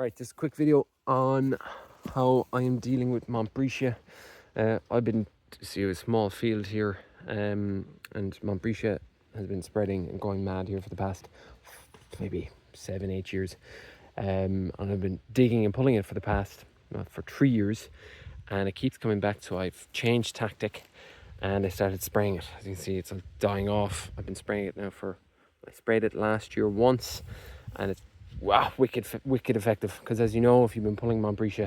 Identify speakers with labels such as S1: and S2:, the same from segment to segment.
S1: Right, just a quick video on how I am dealing with Montbretia. I've been to see a small field here, and Montbretia has been spreading and going mad here for the past maybe 7-8 years. And I've been digging and pulling it for the past for 3 years, and it keeps coming back. So I've changed tactic, and I started spraying it. As you can see, it's dying off. I've been spraying it now I sprayed it last year once, and it's wicked effective, because as you know, if you've been pulling Montbretia,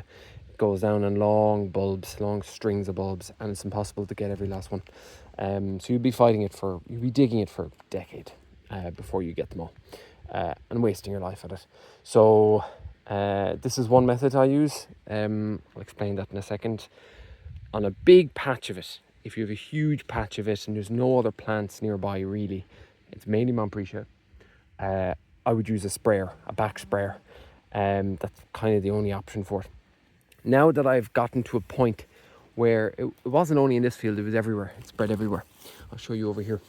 S1: it goes down in long bulbs, long strings of bulbs, and it's impossible to get every last one. So you'll be digging it for a decade before you get them all, and wasting your life at it. So this is one method I use. I'll explain that in a second. On a big patch of it, if you have a huge patch of it and there's no other plants nearby really, it's mainly Montbretia, I would use a back sprayer. That's kind of the only option for it. Now that I've gotten to a point where it wasn't only in this field, it was everywhere. It spread everywhere. I'll show you over here.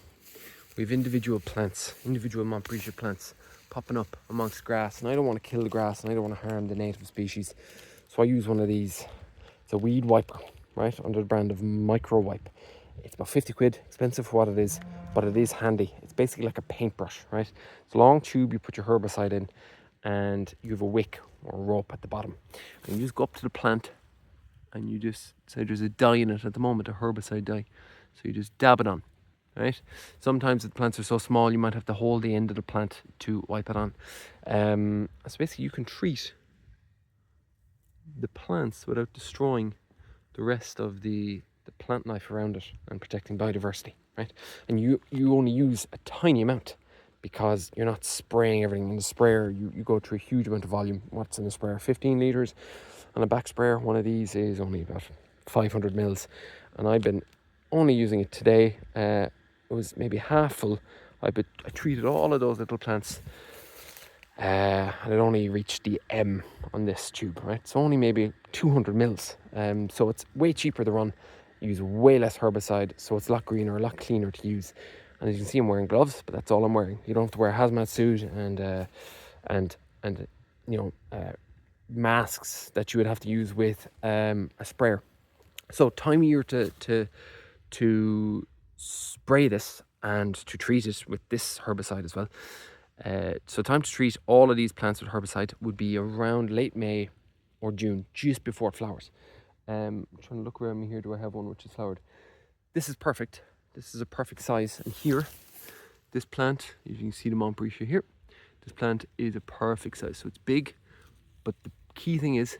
S1: We have individual Montbretia plants popping up amongst grass, and I don't want to kill the grass and I don't want to harm the native species. So I use one of these. It's a weed wiper, right, under the brand of Micro Wipe. It's about 50 quid, expensive for what it is, but it is handy. It's basically like a paintbrush, right? It's a long tube, you put your herbicide in, and you have a wick or a rope at the bottom. And you just go up to the plant, and you just say there's a dye in it at the moment, a herbicide dye. So you just dab it on, right? Sometimes the plants are so small, you might have to hold the end of the plant to wipe it on. So basically you can treat the plants without destroying the rest of the plant life around it and protecting biodiversity, right? And you only use a tiny amount, because you're not spraying everything. In the sprayer, you go through a huge amount of volume. What's in a sprayer? 15 litres. On a back sprayer, one of these is only about 500 mils. And I've been only using it today. It was maybe half full. I treated all of those little plants, and it only reached the M on this tube, right? It's only maybe 200 mils. So it's way cheaper to run. Use way less herbicide, so it's a lot greener, a lot cleaner to use. And as you can see, I'm wearing gloves, but that's all I'm wearing. You don't have to wear a hazmat suit and masks that you would have to use with a sprayer. So time of year to spray this and to treat it with this herbicide as well. So time to treat all of these plants with herbicide would be around late May or June, just before it flowers. I'm trying to look around me here. Do I have one which is flowered? This is perfect. This is a perfect size. And here, this plant, you can see the Montbretia here. This plant is a perfect size. So it's big, but the key thing is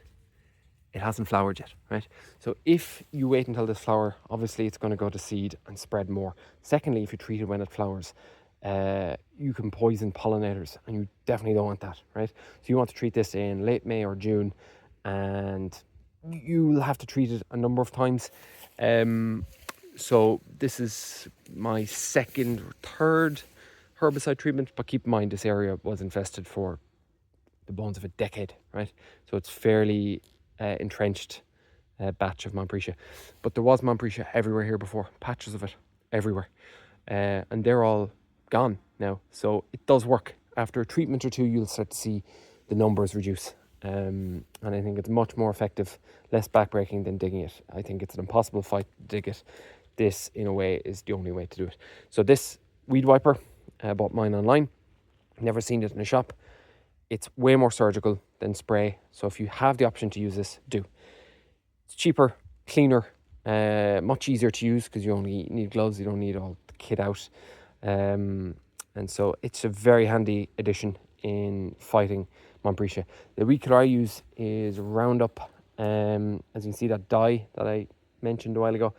S1: it hasn't flowered yet, right? So if you wait until this flower, obviously it's going to go to seed and spread more. Secondly, if you treat it when it flowers, you can poison pollinators, and you definitely don't want that, right? So you want to treat this in late May or June, and you'll have to treat it a number of times. So this is my second or third herbicide treatment, but keep in mind this area was infested for the bones of a decade, right? So it's fairly entrenched batch of Montbretia. But there was Montbretia everywhere here before, patches of it everywhere, and they're all gone now. So it does work. After a treatment or two, you'll start to see the numbers reduce. And I think it's much more effective, less backbreaking than digging it. I think it's an impossible fight to dig it. This, in a way, is the only way to do it. So this weed wiper, I bought mine online. Never seen it in a shop. It's way more surgical than spray. So if you have the option to use this, do. It's cheaper, cleaner, much easier to use, because you only need gloves. You don't need all the kit out. And so it's a very handy addition in fighting Montbretia. The weed killer I use is Roundup. As you can see, that dye that I mentioned a while ago,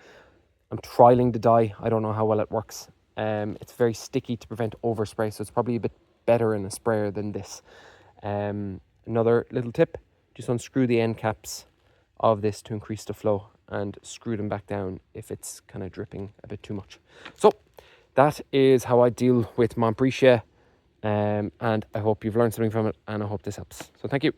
S1: I'm trialing the dye. I don't know how well it works. It's very sticky to prevent overspray, so it's probably a bit better in a sprayer than this. Another little tip, just unscrew the end caps of this to increase the flow, and screw them back down if it's kind of dripping a bit too much. So that is how I deal with Montbretia. And I hope you've learned something from it, and I hope this helps. So thank you.